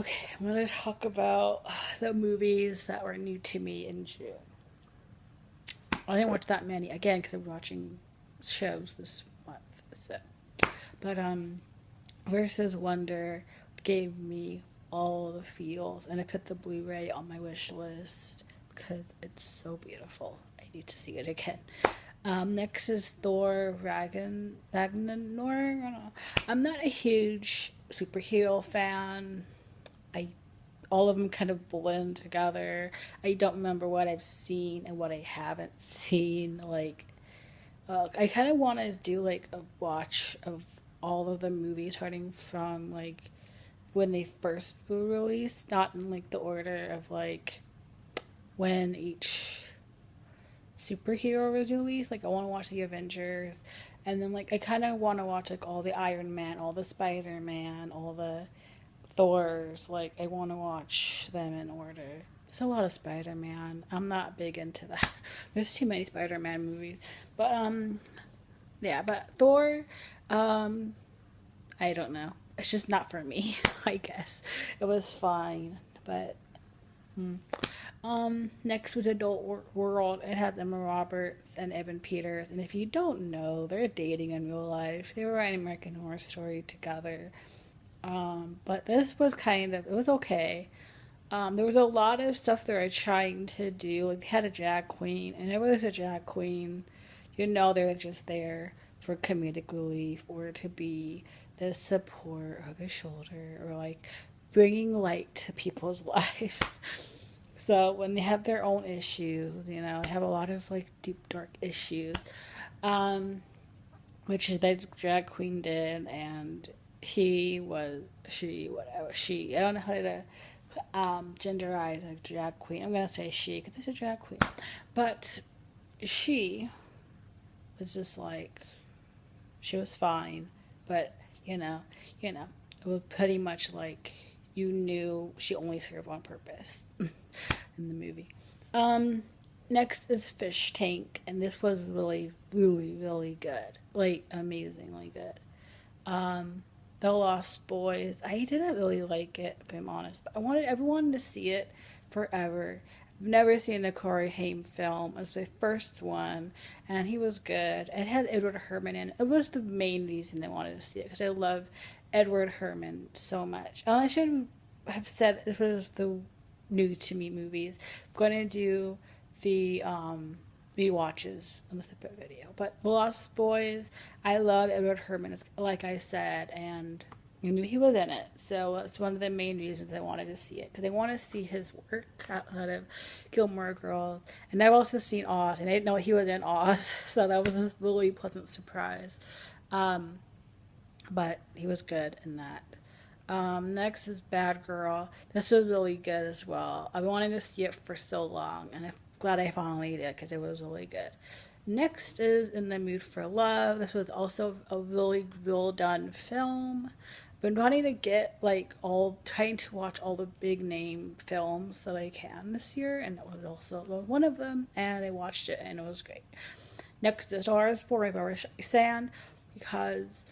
Okay, I'm gonna talk about the movies that were new to me in June. I didn't watch that many again because I'm watching shows this month. So, but Versus Wonder gave me all the feels, and I put the Blu-ray on my wish list because it's so beautiful. I need to see it again. Next is Thor Ragnarok. I'm not a huge superhero fan. I all of them kind of blend together. I don't remember what I've seen and what I haven't seen. I kind of want to do like a watch of all of the movies starting from like when they first were released, not in like the order of like when each superhero was released. Like I want to watch the Avengers, and then like I kind of want to watch like all the Iron Man, all the Spider Man, all the Thors. Like I want to watch them in order. There's a lot of Spider Man. I'm not big into that. There's too many Spider Man movies, but yeah. But Thor, um, I don't know. It's just not for me. I guess it was fine, but next was World. It has Emma Roberts and Evan Peters, and if you don't know, they're dating in real life. They were writing American Horror Story together. But this was kind of it was okay. There was a lot of stuff they were trying to do. Like they had a drag queen, and it was a drag queen. You know, they're just there for comedic relief or to be the support or the shoulder or like bringing light to people's lives. So when they have their own issues, you know, they have a lot of like deep dark issues, um, which is that drag queen did, and he was she whatever she I don't know how to genderize a drag queen. I'm gonna say she because it's a drag queen, but she was just like she was fine, but you know, it was pretty much like you knew she only served one purpose in the movie. Um, Next is Fish Tank, and this was really, really, really good, like amazingly good. The Lost Boys, I didn't really like it, if I'm honest, but I wanted everyone to see it forever. I've never seen a Corey Haim film. It was the first one, and he was good. It had Edward Herman in it. It was the main reason they wanted to see it because I love Edward Herman so much. And I should have said this was the new to me movies. I'm going to do the rewatches on the separate video. But The Lost Boys, I love Edward Herman, like I said, and I knew he was in it. So it's one of the main reasons I wanted to see it because I want to see his work outside of Gilmore Girls. And I've also seen Oz, and I didn't know he was in Oz, so that was a really pleasant surprise. Um, but he was good in that. Next is Bad Girl. This was really good as well. I wanted to see it for so long, and I'm glad I finally did because it was really good. Next is In the Mood for Love. This was also a really well done film. Been wanting to get like all trying to watch all the big name films that I can this year, and that was also one of them. And I watched it, and it was great. Next is Stars by Barbara Sand because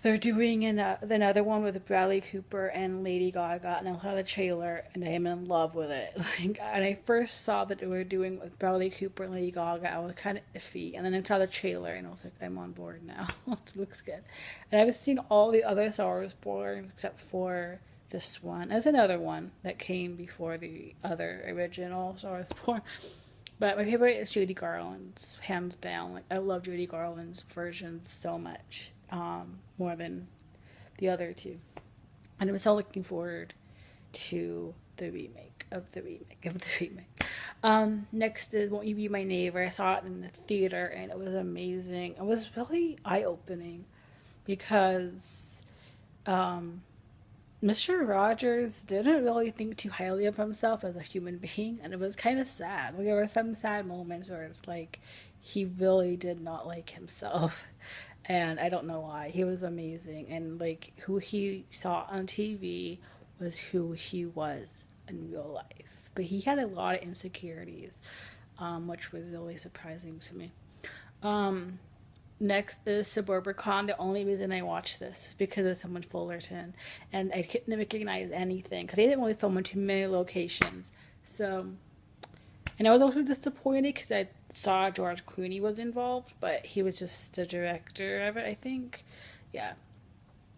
they're doing another one with Bradley Cooper and Lady Gaga, and I saw the trailer, and I am in love with it. Like, and I first saw that they were doing with Bradley Cooper and Lady Gaga, I was kind of iffy, and then I saw the trailer, and I was like, I'm on board now. It looks good. And I've seen all the other Star Wars Born except for this one. There's another one that came before the other original Star Wars Born. But my favorite is Judy Garland's, hands down. Like I love Judy Garland's version so much, more than the other two. And I'm so looking forward to the remake of the remake of the remake. Next is Won't You Be My Neighbor. I saw it in the theater and it was amazing. It was really eye opening because Mr. Rogers didn't really think too highly of himself as a human being, and it was kind of sad. Like, there were some sad moments where it's like he really did not like himself, and I don't know why. He was amazing, and like who he saw on TV was who he was in real life. But he had a lot of insecurities, which was really surprising to me. Next is Suburbicon. The only reason I watched this is because of someone Fullerton, and I couldn't recognize anything because they didn't really film in too many locations. So, and I was also disappointed because I saw George Clooney was involved, but he was just the director of it, I think. Yeah,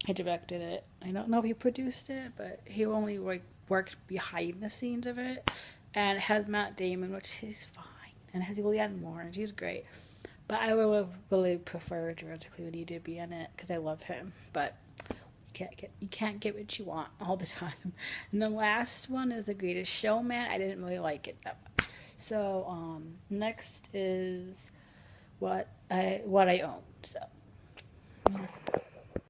he directed it. I don't know if he produced it, but he only like worked behind the scenes of it. And it has Matt Damon, which is fine, and it has Julianne Moore, and she's great. But I would have really preferred George Clooney to be in it because I love him. But you can't get what you want all the time. And the last one is The Greatest Showman. I didn't really like it that much. So next is what I own. So